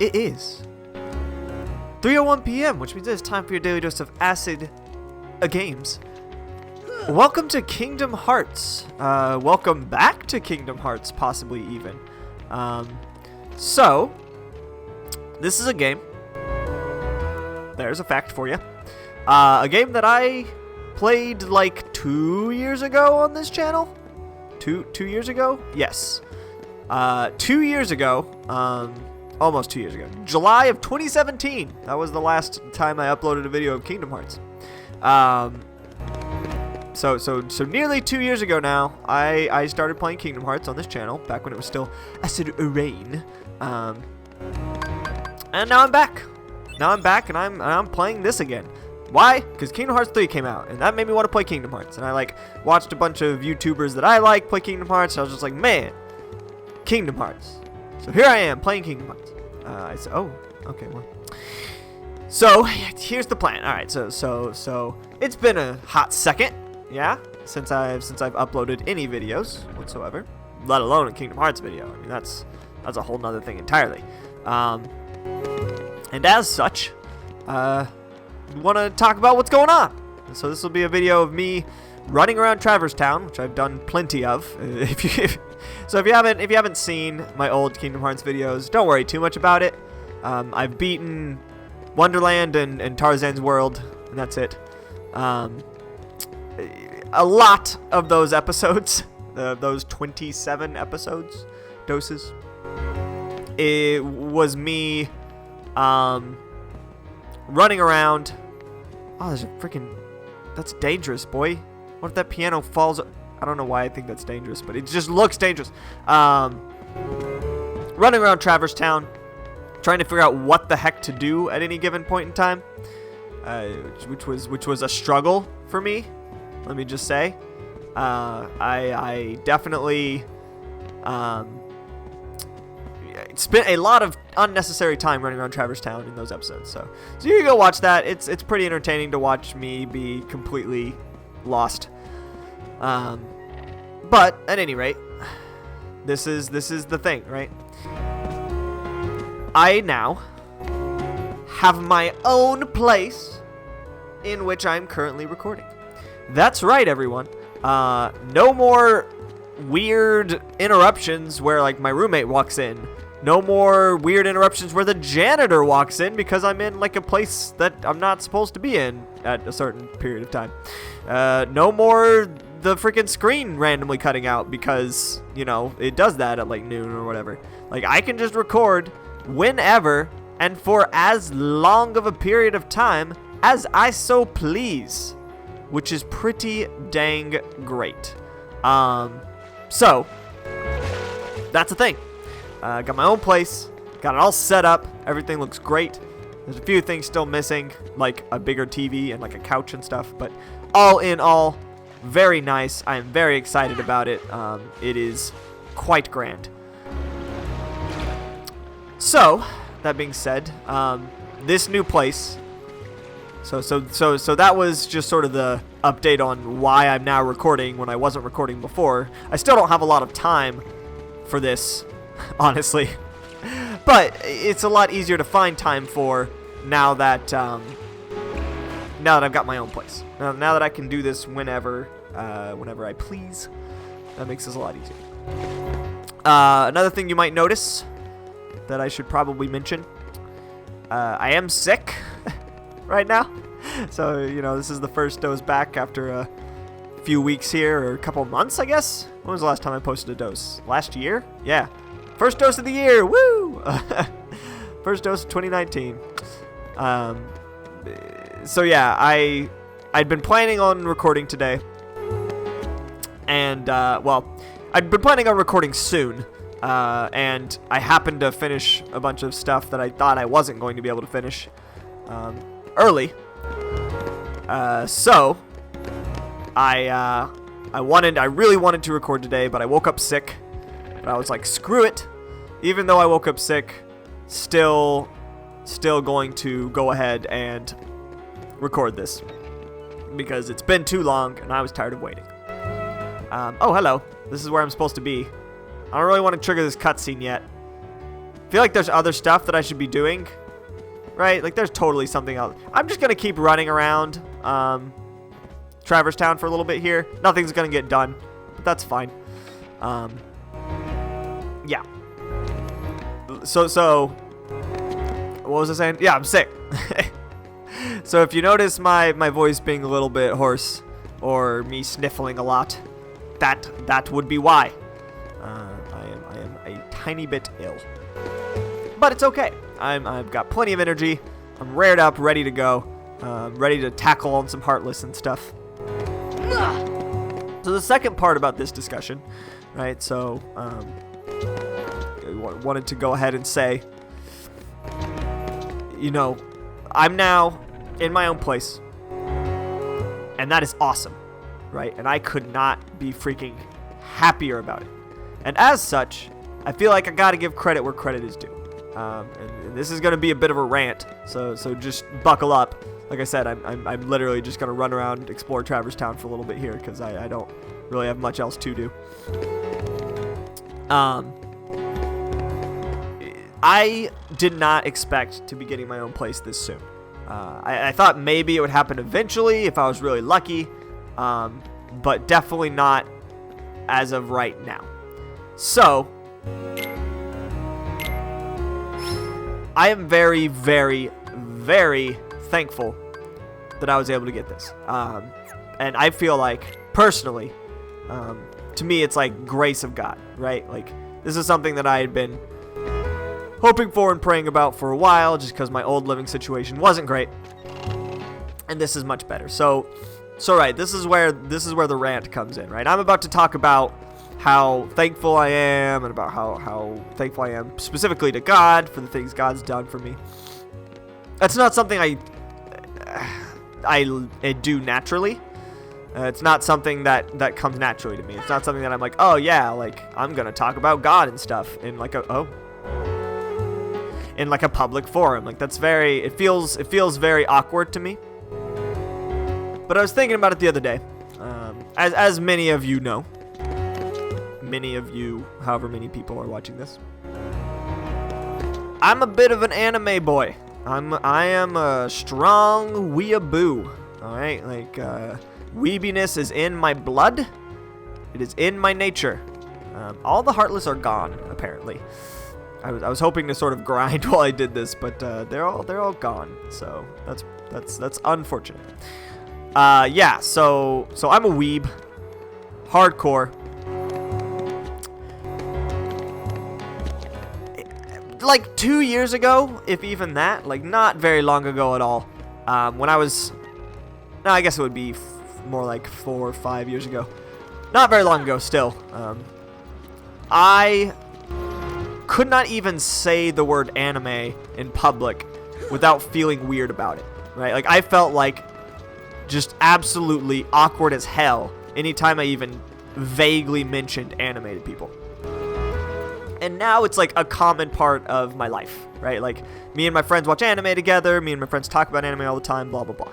it is 3:01 p.m., which means it's time for your daily dose of acid games. Welcome to Kingdom Hearts. Welcome back to Kingdom Hearts, possibly even. So, this is a game. There's a fact for you. A game that I played like 2 years ago on this channel. Two years ago? Yes. 2 years ago. Almost 2 years ago. July of 2017. That was the last time I uploaded a video of Kingdom Hearts. So nearly 2 years ago now, I started playing Kingdom Hearts on this channel, back when it was still Acid Rain. And now I'm back. And I'm playing this again. Why? Because Kingdom Hearts 3 came out, and that made me want to play Kingdom Hearts. And I watched a bunch of YouTubers that I like play Kingdom Hearts. And I was just like, man, Kingdom Hearts. So here I am playing Kingdom Hearts. I said, oh, okay, well. So here's the plan. All right, so it's been a hot second, yeah, since I've uploaded any videos whatsoever, let alone a Kingdom Hearts video. I mean, that's a whole nother thing entirely. And as such, we want to talk about what's going on. So this will be a video of me running around Traverse Town, which I've done plenty of. So if you haven't seen my old Kingdom Hearts videos, don't worry too much about it. I've beaten Wonderland and Tarzan's World, and that's it. A lot of those episodes, those 27 episodes, doses, it was me running around. Oh, there's a freaking... That's dangerous, boy. What if that piano falls... I don't know why I think that's dangerous, but it just looks dangerous. Running around Traverse Town, trying to figure out what the heck to do at any given point in time, which was a struggle for me. Let me just say, I definitely spent a lot of unnecessary time running around Traverse Town in those episodes. So you can go watch that. It's pretty entertaining to watch me be completely lost. But at any rate, this is the thing, right? I now have my own place in which I'm currently recording. That's right, everyone. No more weird interruptions where like my roommate walks in. No more weird interruptions where the janitor walks in because I'm in like a place that I'm not supposed to be in at a certain period of time. No more the freaking screen randomly cutting out because, you know, it does that at like noon or whatever. Like, I can just record whenever and for as long of a period of time as I so please, which is pretty dang great. So that's the thing. Got my own place, got it all set up, everything looks great. There's a few things still missing, like a bigger TV and like a couch and stuff, but all in all, very nice. I am very excited about it. It is quite grand. So, that being said, this new place. So that was just sort of the update on why I'm now recording when I wasn't recording before. I still don't have a lot of time for this, honestly, but it's a lot easier to find time for now that I've got my own place. Now that I can do this whenever I please, that makes this a lot easier. Another thing you might notice that I should probably mention, I am sick right now. So, you know, this is the first dose back after a few weeks here, or a couple months, I guess. When was the last time I posted a dose? Last year? Yeah. First dose of the year! Woo! First dose of 2019. So yeah, I'd been planning on recording today. And, well, I'd been planning on recording soon. And I happened to finish a bunch of stuff that I thought I wasn't going to be able to finish early. So I really wanted to record today, but I woke up sick. But I was like, screw it. Even though I woke up sick, still going to go ahead and record this because it's been too long and I was tired of waiting. Oh, hello. This is where I'm supposed to be. I don't really want to trigger this cutscene yet. feel like there's other stuff that I should be doing, right? Like, there's totally something else. I'm just going to keep running around Traverse Town for a little bit here. Nothing's going to get done, but that's fine. Yeah. So, what was I saying? Yeah, I'm sick. So if you notice my voice being a little bit hoarse or me sniffling a lot, that would be why. I am a tiny bit ill. But it's okay. I've got plenty of energy. I'm rared up, ready to go. Ready to tackle on some Heartless and stuff. So the second part about this discussion, right? So I wanted to go ahead and say, you know, I'm now in my own place, and that is awesome, right? And I could not be freaking happier about it. And as such, I feel like I gotta give credit where credit is due. And this is gonna be a bit of a rant, so just buckle up. Like I said, I'm literally just gonna run around and explore Traverse Town for a little bit here because I don't really have much else to do. I did not expect to be getting my own place this soon. I thought maybe it would happen eventually if I was really lucky, but definitely not as of right now. So, I am very, very, very thankful that I was able to get this. And I feel like, personally, to me, it's like grace of God, right? Like, this is something that I had been hoping for and praying about for a while, just because my old living situation wasn't great, and this is much better. So right, this is where the rant comes in, right? I'm about to talk about how thankful I am, and about how thankful I am specifically to God for the things God's done for me. That's not something I do naturally. It's not something that comes naturally to me. It's not something that I'm like, oh yeah, like I'm gonna talk about God and stuff in like a public forum. Like, that's it feels very awkward to me. But I was thinking about it the other day. As many of you know, however many people are watching this, I'm a bit of an anime boy. I am a strong weeaboo. All right, like weebiness is in my blood. It is in my nature. All the Heartless are gone, apparently. I was hoping to sort of grind while I did this, but they're all gone. So that's unfortunate. Yeah. So I'm a weeb, hardcore. Like 2 years ago, if even that, like not very long ago at all. When I was, no, I guess it would be more like 4 or 5 years ago. Not very long ago, still. I could not even say the word anime in public without feeling weird about it, right? Like, I felt like just absolutely awkward as hell anytime I even vaguely mentioned anime to people. And now it's like a common part of my life, right? Like, me and my friends watch anime together, me and my friends talk about anime all the time, blah, blah, blah.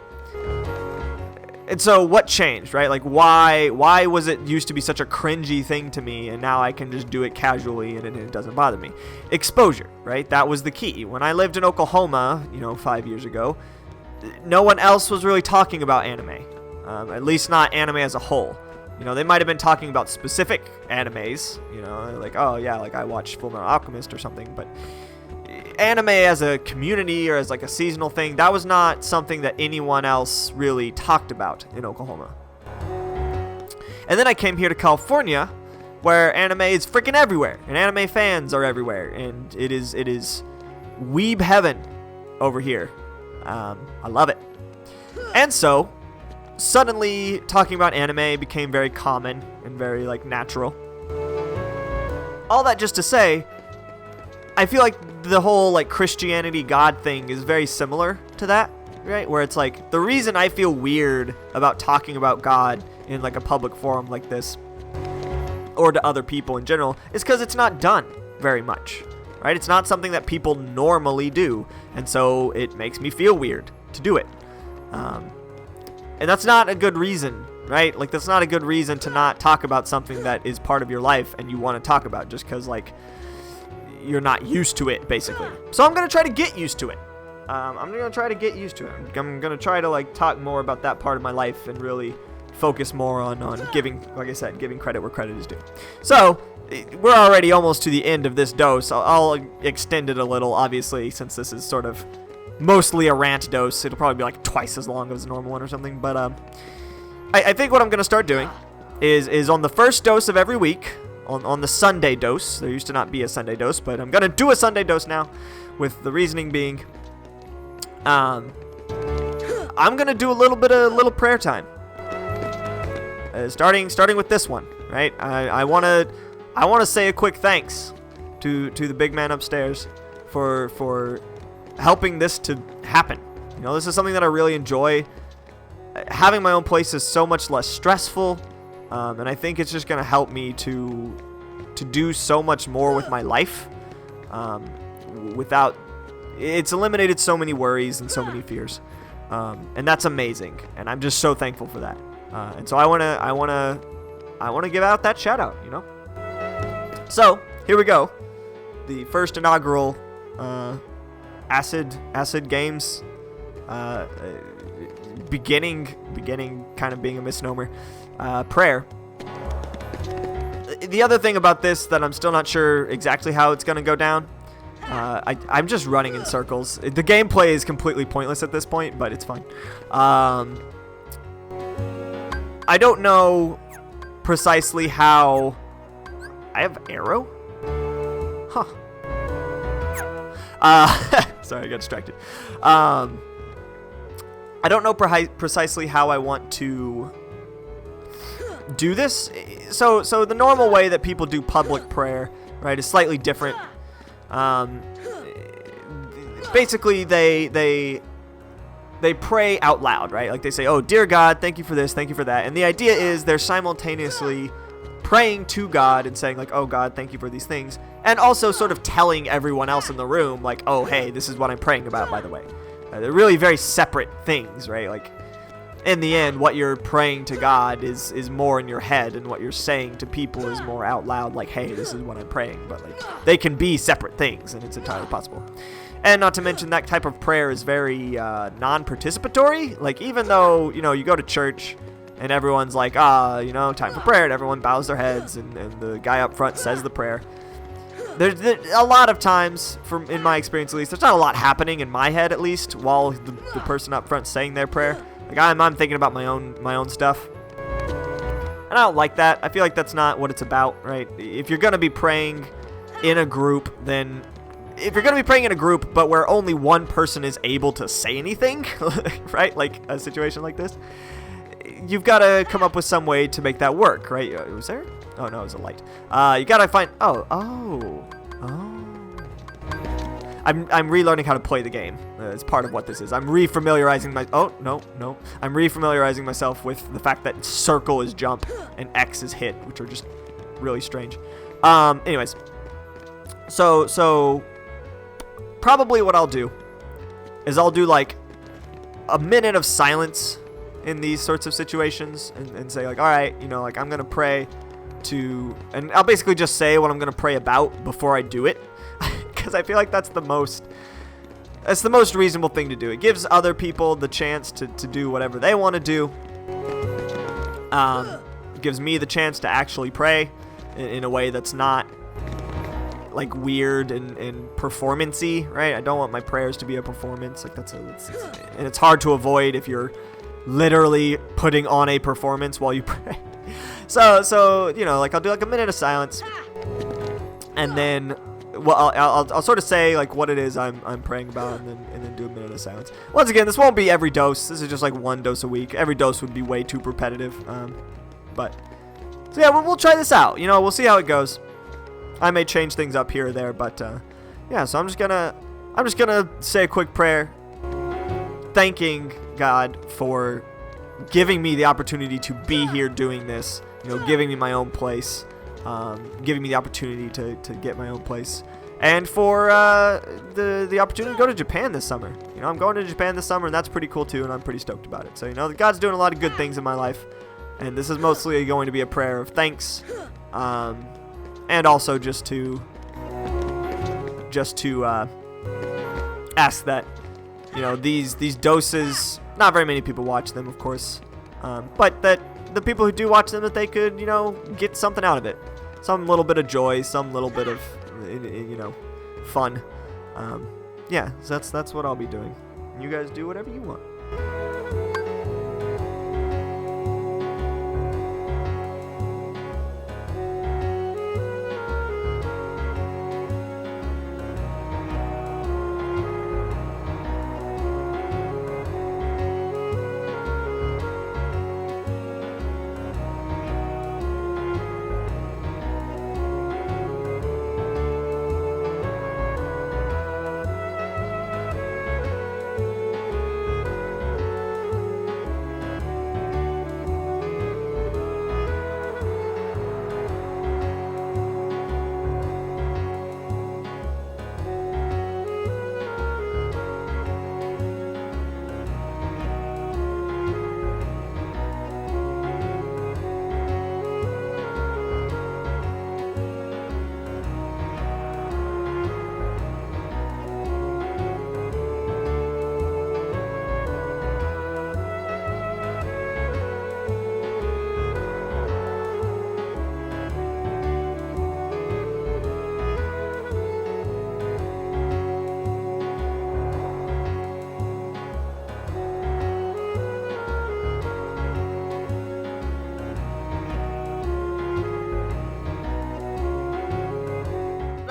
And so what changed, right? Like, why was it used to be such a cringy thing to me, and now I can just do it casually and it doesn't bother me? Exposure, right? That was the key. When I lived in Oklahoma, 5 years ago, no one else was really talking about anime, at least not anime as a whole. They might have been talking about specific animes, like, oh yeah, like I watch Fullmetal Alchemist or something, but anime as a community or as like a seasonal thing, that was not something that anyone else really talked about in Oklahoma. And then I came here to California, where anime is freaking everywhere, and anime fans are everywhere, and it is weeb heaven over here. I love it. And so suddenly talking about anime became very common and very like natural. All that just to say, I feel like the whole like Christianity God thing is very similar to that, right? Where it's like, the reason I feel weird about talking about God in like a public forum like this, or to other people in general, is because it's not done very much, right? It's not something that people normally do, and so it makes me feel weird to do it. And that's not a good reason, right? Like, that's not a good reason to not talk about something that is part of your life and you want to talk about, just because, like, you're not used to it, basically. So I'm gonna try to get used to it. I'm gonna try to get used to it. I'm gonna try to like talk more about that part of my life and really focus more on giving, like I said, giving credit where credit is due. So we're already almost to the end of this dose. I'll extend it a little, obviously, since this is sort of mostly a rant dose. It'll probably be like twice as long as a normal one or something. But I think what I'm gonna start doing is on the first dose of every week, on the Sunday dose. There used to not be a Sunday dose, but I'm gonna do a Sunday dose now, with the reasoning being, I'm gonna do a little prayer time. Starting with this one, right? I wanna say a quick thanks to the big man upstairs for helping this to happen. You know, this is something that I really enjoy. Having my own place is so much less stressful, and I think it's just gonna help me to do so much more with my life. It's eliminated so many worries and so many fears, and that's amazing. And I'm just so thankful for that. And so I wanna give out that shout out, you know. So here we go, the first inaugural acid games, beginning kind of being a misnomer, prayer. The other thing about this that I'm still not sure exactly how it's gonna go down. I'm just running in circles. The gameplay is completely pointless at this point, but it's fine. I don't know precisely how. I have arrow? Huh. Sorry, I got distracted. I don't know precisely how I want to do this. So the normal way that people do public prayer, right, is slightly different. Basically, they pray out loud, right? Like they say, "Oh, dear God, thank you for this, thank you for that." And the idea is they're simultaneously praying to God and saying like, "Oh God, thank you for these things," and also sort of telling everyone else in the room like, "Oh, hey, this is what I'm praying about, by the way." They're really very separate things, right? Like, in the end, what you're praying to God is more in your head, and what you're saying to people is more out loud, like, "Hey, this is what I'm praying." But like, they can be separate things, and it's entirely possible. And not to mention, that type of prayer is very non-participatory. Like, even though, you know, you go to church and everyone's like, you know, time for prayer, and everyone bows their heads, and the guy up front says the prayer. There's a lot of times, in my experience at least, there's not a lot happening in my head, at least, while the person up front saying their prayer. Like, I'm thinking about my own stuff, and I don't like that. I feel like that's not what it's about, right? If you're gonna be praying in a group, then if you're gonna be praying in a group, but where only one person is able to say anything, right? Like a situation like this, you've got to come up with some way to make that work, right? Was there? Oh no, it was a light. You gotta find. Oh. I'm relearning how to play the game. It's part of what this is. I'm refamiliarizing I'm refamiliarizing myself with the fact that circle is jump and X is hit, which are just really strange. Anyways, so probably what I'll do is I'll do like a minute of silence in these sorts of situations and say like, all right, you know, like I'm gonna pray to, and I'll basically just say what I'm gonna pray about before I do it. Because I feel like that's the most reasonable thing to do. It gives other people the chance to do whatever they want to do. It gives me the chance to actually pray in a way that's not like weird and performance-y, right? I don't want my prayers to be a performance. Like and it's hard to avoid if you're literally putting on a performance while you pray. So you know, like I'll do like a minute of silence, and then. Well, I'll sort of say like what it is I'm praying about, and then do a minute of silence. Once again, this won't be every dose. This is just like one dose a week. Every dose would be way too repetitive. But so yeah, we'll try this out. You know, we'll see how it goes. I may change things up here or there, but yeah. So I'm just gonna say a quick prayer, thanking God for giving me the opportunity to be here doing this. You know, giving me my own place. Giving me the opportunity to get my own place, and for the opportunity to go to Japan this summer. You know, I'm going to Japan this summer, and that's pretty cool too, and I'm pretty stoked about it. So, you know, God's doing a lot of good things in my life, and this is mostly going to be a prayer of thanks, and also just to just to ask that, you know, these doses, not very many people watch them, of course, but that the people who do watch them, that they could, you know, get something out of it. Some little bit of joy, some little bit of, you know, fun. Yeah, so that's what I'll be doing. You guys do whatever you want.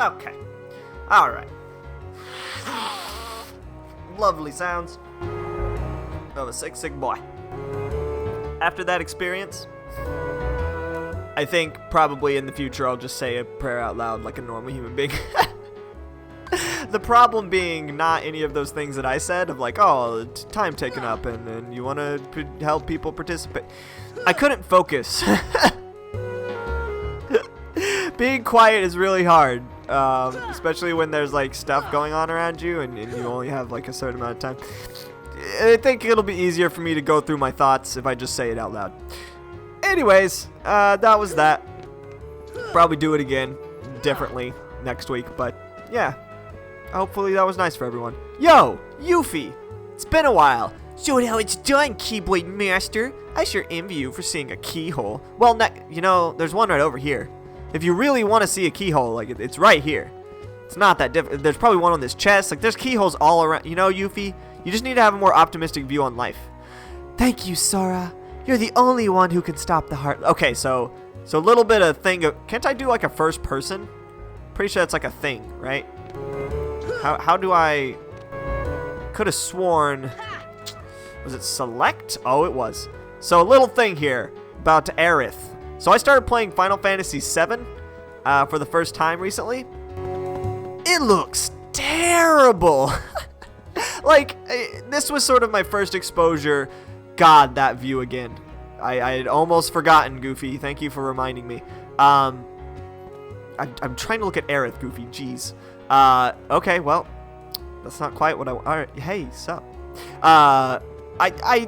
Okay. All right. Lovely sounds of a sick boy. After that experience, I think probably in the future I'll just say a prayer out loud like a normal human being. The problem being not any of those things that I said of like, oh, time taken up and you want to help people participate. I couldn't focus. Being quiet is really hard, especially when there's like stuff going on around you and you only have like a certain amount of time. I think it'll be easier for me to go through my thoughts if I just say it out loud. Anyways, that was that. Probably do it again differently next week, but yeah. Hopefully that was nice for everyone. Yo, Yuffie! It's been a while. So how it's done, Keyblade Master. I sure envy you for seeing a keyhole. Well, you know, there's one right over here. If you really want to see a keyhole, like, it's right here. It's not that difficult. There's probably one on this chest. Like, there's keyholes all around. You know, Yuffie, you just need to have a more optimistic view on life. Thank you, Sora. You're the only one who can stop the heart. Okay, so a little bit of thing. Can't I do, like, a first person? Pretty sure that's, like, a thing, right? How do I... Could have sworn... Was it select? Oh, it was. So, a little thing here about Aerith. So I started playing Final Fantasy VII for the first time recently. It looks terrible. Like, this was sort of my first exposure. God, that view again. I had almost forgotten, Goofy. Thank you for reminding me. I'm trying to look at Aerith, Goofy. Jeez. Okay, well, that's not quite what I... Alright, hey, sup?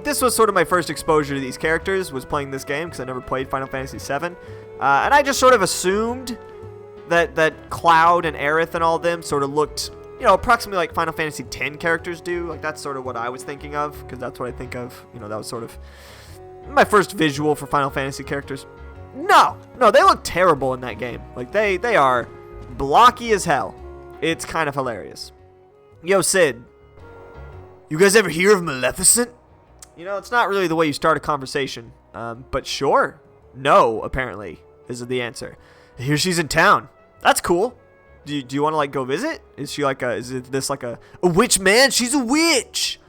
This was sort of my first exposure to these characters, was playing this game, because I never played Final Fantasy VII. And I just sort of assumed that Cloud and Aerith and all of them sort of looked, you know, approximately like Final Fantasy X characters do. Like, that's sort of what I was thinking of, because that's what I think of. You know, that was sort of my first visual for Final Fantasy characters. No, they look terrible in that game. Like, they are blocky as hell. It's kind of hilarious. Yo, Sid. You guys ever hear of Maleficent? You know, it's not really the way you start a conversation. But sure. No, apparently, is the answer. Here she's in town. That's cool. Do you want to, like, go visit? Is she like is this like a witch, man? She's a witch.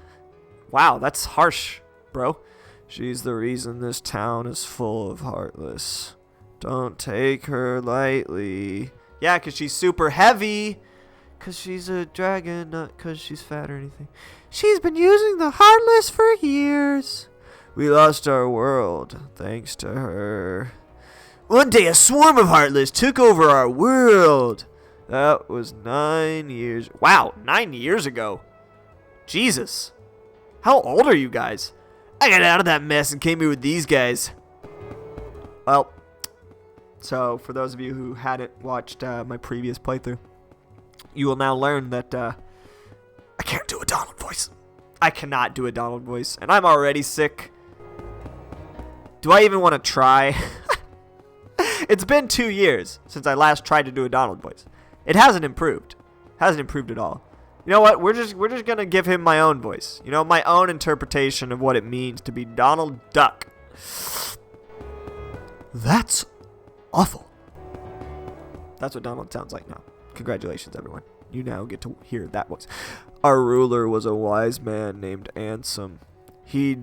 Wow, that's harsh, bro. She's the reason this town is full of heartless. Don't take her lightly. Yeah, because she's super heavy. Because she's a dragon, not because she's fat or anything. She's been using the Heartless for years. We lost our world, thanks to her. One day a swarm of Heartless took over our world. That was 9 years. Wow, 9 years ago. Jesus. How old are you guys? I got out of that mess and came here with these guys. Well, so for those of you who hadn't watched my previous playthrough, you will now learn that I can't do a Donald voice. I cannot do a Donald voice, and I'm already sick. Do I even want to try? It's been 2 years since I last tried to do a Donald voice. It hasn't improved. Hasn't improved at all. You know what? We're just gonna give him my own voice. You know, my own interpretation of what it means to be Donald Duck. That's awful. That's what Donald sounds like now. Congratulations, everyone. You now get to hear that voice. Our ruler was a wise man named Ansem. He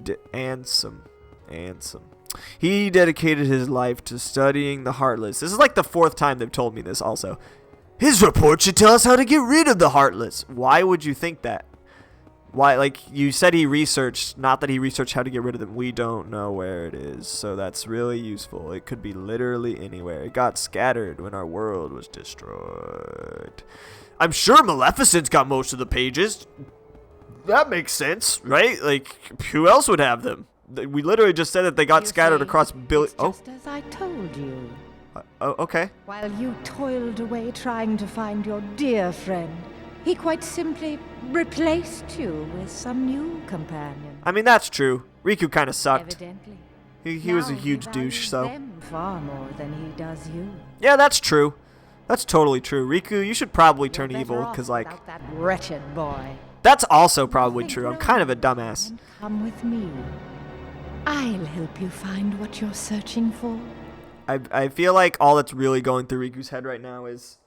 dedicated his life to studying the Heartless. This is like the 4th time they've told me this also. His report should tell us how to get rid of the Heartless. Why would you think that? Why, like, you said he researched, not that he researched how to get rid of them. We don't know where it is, so that's really useful. It could be literally anywhere. It got scattered when our world was destroyed. I'm sure Maleficent's got most of the pages. That makes sense, right? Like, who else would have them? We literally just said that they got scattered across billion. Oh, just as I told you. Oh, okay. While you toiled away trying to find your dear friend, he quite simply replaced you with some new companion. I mean, that's true. Riku kind of sucked. Evidently. He was a huge douche, so. Them far more than he does you. Yeah, that's true. That's totally true. Riku, you should probably turn You're evil, better off because, like, without that wretched boy. that's also probably true. I'm kind of a dumbass. And come with me. I'll help you find what you're searching for. I feel like all that's really going through Riku's head right now is,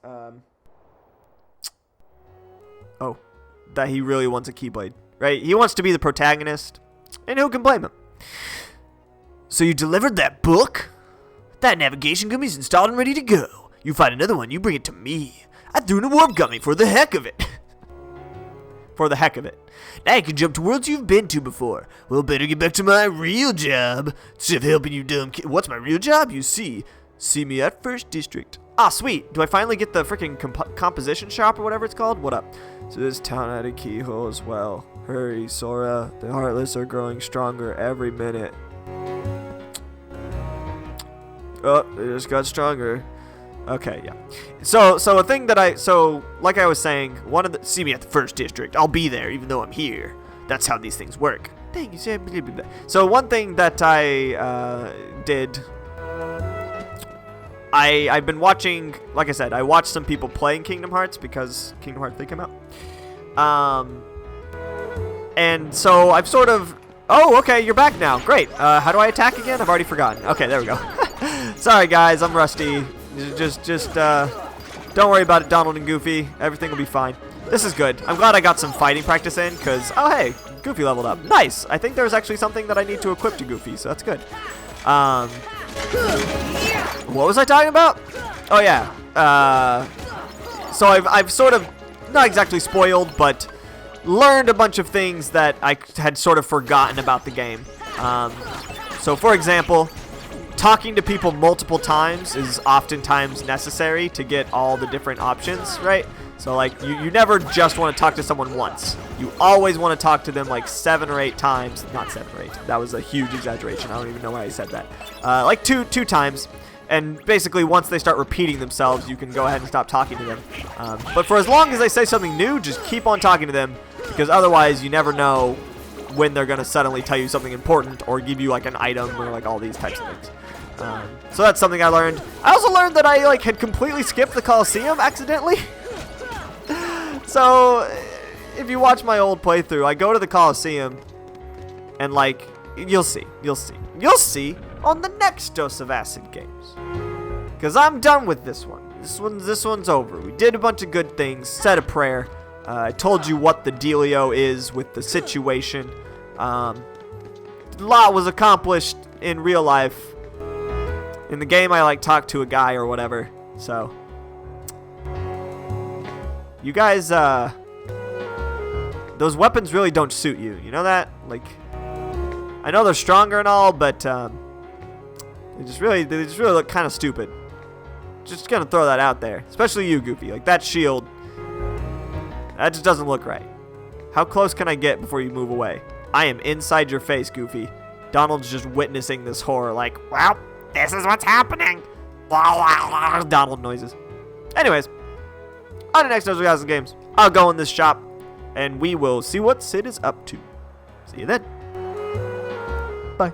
that he really wants a Keyblade, right? He wants to be the protagonist, and who can blame him? So you delivered that book? That navigation gummy's installed and ready to go. You find another one, you bring it to me. I threw in a warp gummy for the heck of it. For the heck of it. Now you can jump to worlds you've been to before. Well, better get back to my real job. Instead of helping you dumb kid. What's my real job? You see me at First District. Ah, sweet. Do I finally get the freaking composition shop or whatever it's called? What up? So this town had a keyhole as well. Hurry, Sora. The Heartless are growing stronger every minute. Oh, they just got stronger. Okay, yeah. So a thing that like I was saying, see me at the First District. I'll be there even though I'm here. That's how these things work. Thank you, sir. So one thing that I did, I've been watching, like I said, I watched some people playing Kingdom Hearts because Kingdom Hearts 3 came out. And so I've sort of, oh, okay, you're back now. Great. How do I attack again? I've already forgotten. Okay, there we go. Sorry, guys, I'm rusty. Just don't worry about it, Donald and Goofy. Everything will be fine. This is good. I'm glad I got some fighting practice in, because, oh, hey, Goofy leveled up. Nice. I think there's actually something that I need to equip to Goofy, so that's good. What was I talking about? Oh, yeah. So I've sort of, not exactly spoiled, but learned a bunch of things that I had sort of forgotten about the game. So, for example, talking to people multiple times is oftentimes necessary to get all the different options, right? So, like, you never just want to talk to someone once. You always want to talk to them, like, 7 or 8 times. Not 7 or 8. That was a huge exaggeration. I don't even know why I said that. Like, two times. And basically, once they start repeating themselves, you can go ahead and stop talking to them. But for as long as they say something new, just keep on talking to them, because otherwise you never know when they're going to suddenly tell you something important or give you, like, an item or, like, all these types of things. So that's something I learned. I also learned that I, like, had completely skipped the Coliseum accidentally. So, if you watch my old playthrough, I go to the Coliseum, and, like, you'll see on the next Dose of Acid games. Because I'm done with this one. This one's over. We did a bunch of good things, said a prayer. I told you what the dealio is with the situation. A lot was accomplished in real life. In the game, I, like, talked to a guy or whatever, so. You guys, those weapons really don't suit you. You know that? Like, I know they're stronger and all, but, they just really look kind of stupid. Just gonna throw that out there. Especially you, Goofy. Like, that shield, that just doesn't look right. How close can I get before you move away? I am inside your face, Goofy. Donald's just witnessing this horror like, well, this is what's happening. Donald noises. Anyways, on the next episode of Guys and Games. I'll go in this shop, and we will see what Sid is up to. See you then. Bye.